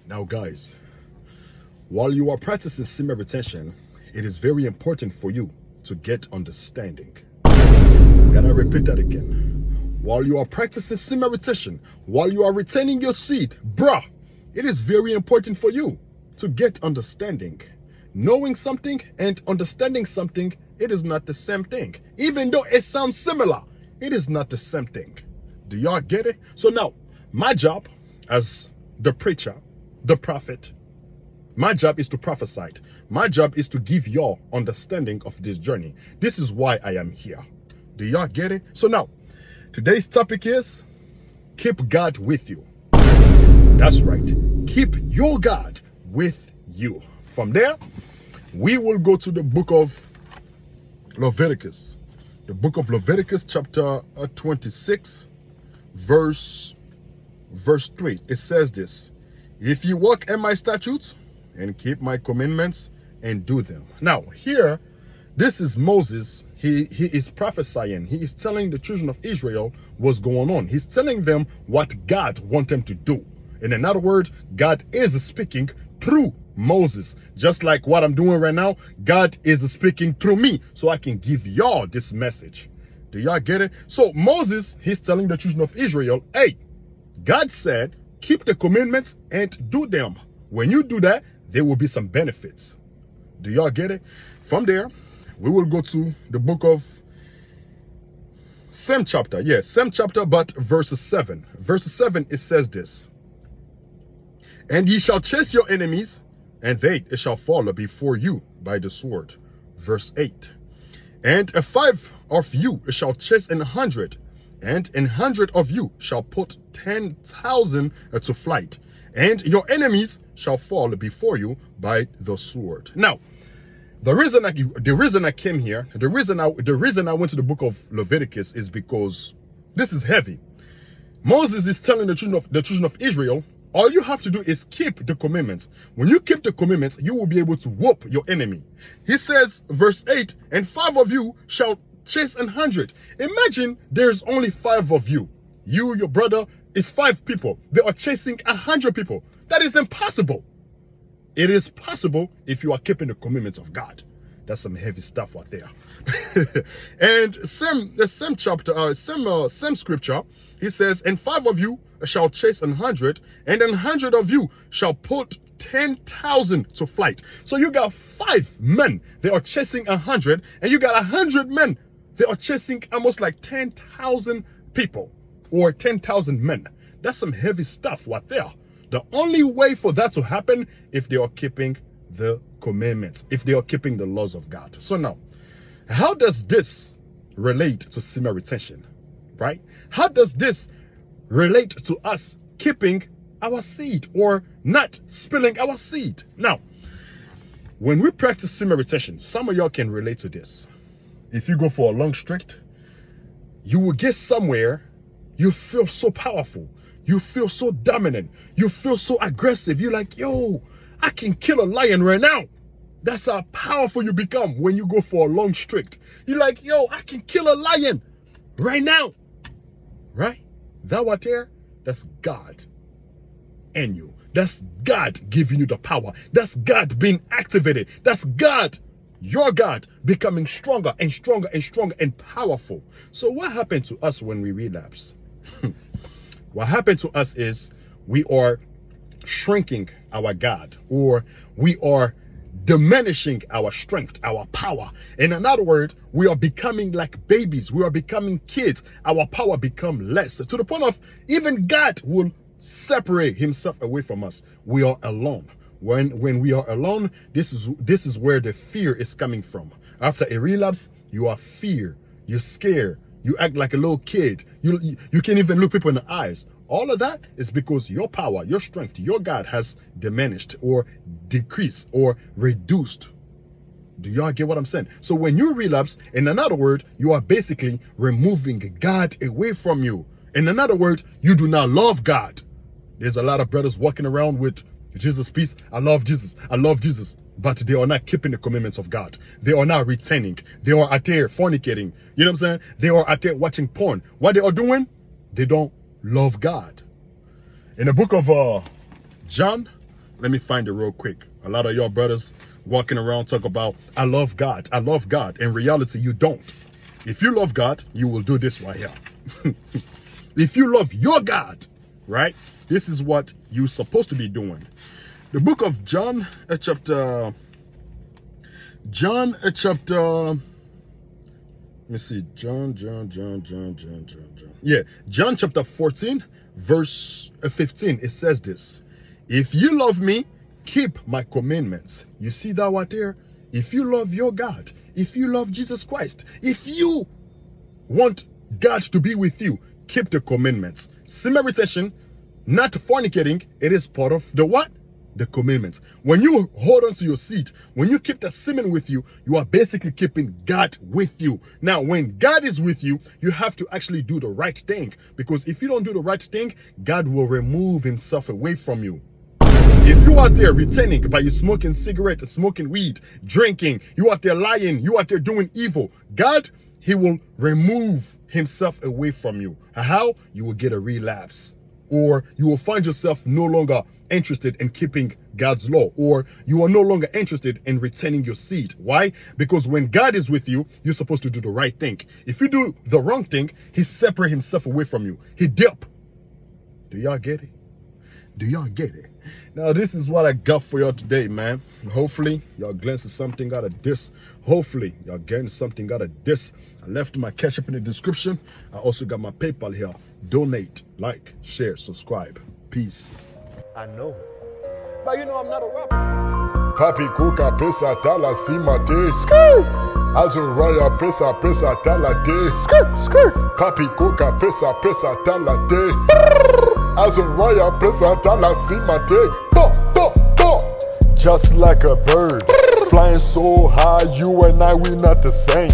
Now, guys, while you are practicing semen retention, it is very important for you to get understanding. Can I repeat that again? While you are practicing semen retention, while you are retaining your seed, bruh, it is very important for you to get understanding. Knowing something and understanding something, it is not the same thing. Even though it sounds similar, it is not the same thing. Do y'all get it? So now, my job as the preacher, the prophet, my job is to prophesy. My job is to give y'all understanding of this journey. This is why I am here. Do y'all get it? So now, today's topic is keep God with you. That's right. Keep your God with you. From there, we will go to the book of Leviticus. The book of Leviticus, chapter 26, verse 3. It says this: if you walk in my statutes and keep my commandments and do them. Now, here, this is Moses. He is prophesying. He is telling the children of Israel what's going on. He's telling them what God wants them to do. In other words, God is speaking through Moses. Just like what I'm doing right now, God is speaking through me so I can give y'all this message. Do y'all get it? So Moses, he's telling the children of Israel, hey, God said, keep the commandments and do them. When you do that, there will be some benefits. Do y'all get it? From there, we will go to the book of same chapter. Yes, same chapter, but verse 7. Verse 7, it says this: and ye shall chase your enemies, and they shall fall before you by the sword. Verse 8. And 5 of you shall chase 100, and 100 of you shall put 10,000 to flight, and your enemies shall fall before you by the sword. Now, the reason I came here, the reason I went to the book of Leviticus is because this is heavy. Moses is telling the children of Israel, all you have to do is keep the commandments. When you keep the commandments, you will be able to whoop your enemy. He says, verse 8, and 5 of you shall chase 100. Imagine there's only 5 of you. You, your brother, is 5 people. They are chasing 100 people. That is impossible. It is possible if you are keeping the commandments of God. That's some heavy stuff right there. And the same chapter, same scripture, he says, and 5 of you shall chase 100, and 100 of you shall put 10,000 to flight. So you got 5 men, they are chasing 100, and you got 100 men, they are chasing almost like 10,000 people, or 10,000 men. That's some heavy stuff right there. The only way for that to happen if they are keeping the commandments, if they are keeping the laws of God. So now, how does this relate to semen retention, right? How does this relate to us keeping our seed or not spilling our seed? Now, when we practice semen retention, some of y'all can relate to this. If you go for a long stretch, you will get somewhere, you feel so powerful. You feel so dominant. You feel so aggressive. You're like, yo, I can kill a lion right now. That's how powerful you become when you go for a long stretch. You're like, yo, I can kill a lion right now. Right? That right there, that's God in you. That's God giving you the power. That's God being activated. That's God, your God, becoming stronger and stronger and stronger and powerful. So what happened to us when we relapse? What happened to us is we are shrinking our God, or we are diminishing our strength, our power. In other words, we are becoming like babies. We are becoming kids. Our power become less to the point of even God will separate himself away from us. We are alone. When we are alone, this is where the fear is coming from. After a relapse, you are fear. You're scared. You act like a little kid. You can't even look people in the eyes. All of that is because your power, your strength, your God has diminished or decreased or reduced. Do y'all get what I'm saying? So when you relapse, in another word, you are basically removing God away from you. In another word, you do not love God. There's a lot of brothers walking around with Jesus peace. I love Jesus. I love Jesus. But they are not keeping the commandments of God. They are not retaining. They are out there fornicating. You know what I'm saying? They are out there watching porn. What they are doing, they don't love God. In the book of John, Let me find it real quick. A lot of y'all brothers walking around talk about, I love God. I love God. In reality, you don't. If you love God, you will do this right here. If you love your God, right? This is what you're supposed to be doing. The book of John, chapter, let me see, John. Yeah, John chapter 14, verse 15, it says this. If you love me, keep my commandments. You see that right there? If you love your God, if you love Jesus Christ, if you want God to be with you, keep the commandments. Semen retention, not fornicating, it is part of the what? The commandments. When you hold on to your seed, when you keep the semen with you, you are basically keeping God with you. Now, when God is with you, you have to actually do the right thing. Because if you don't do the right thing, God will remove himself away from you. If you out there retaining by you smoking cigarettes, smoking weed, drinking, you out there lying, you out there doing evil, God, he will remove himself away from you. How? You will get a relapse. Or you will find yourself no longer interested in keeping God's law, or you are no longer interested in retaining your seed. Why? Because when God is with you, you're supposed to do the right thing. If you do the wrong thing, he separates himself away from you. He dip. Do y'all get it? Do y'all get it? Now, this is what I got for y'all today, man. Hopefully, y'all glimpsing something out of this. Hopefully, y'all getting something out of this. I left my cash up in the description. I also got my PayPal here. Donate, like, share, subscribe. Peace. I know. But you know I'm not a rapper. Papi kuka pesa tala simate. Azuraya pesa tala de. Papi kuka pesa tala de. Azuraya pesa tala simate. Just like a bird, flying so high, you and I, we not the same.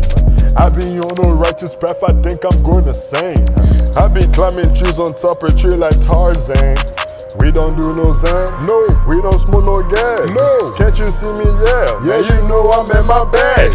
I be on a righteous path, I think I'm gonna sing. I be climbing trees on top of a tree like Tarzan. We don't do no Zan, no, we don't smoke no gas, no. Can't you see me? Yeah, you know I'm in my bag.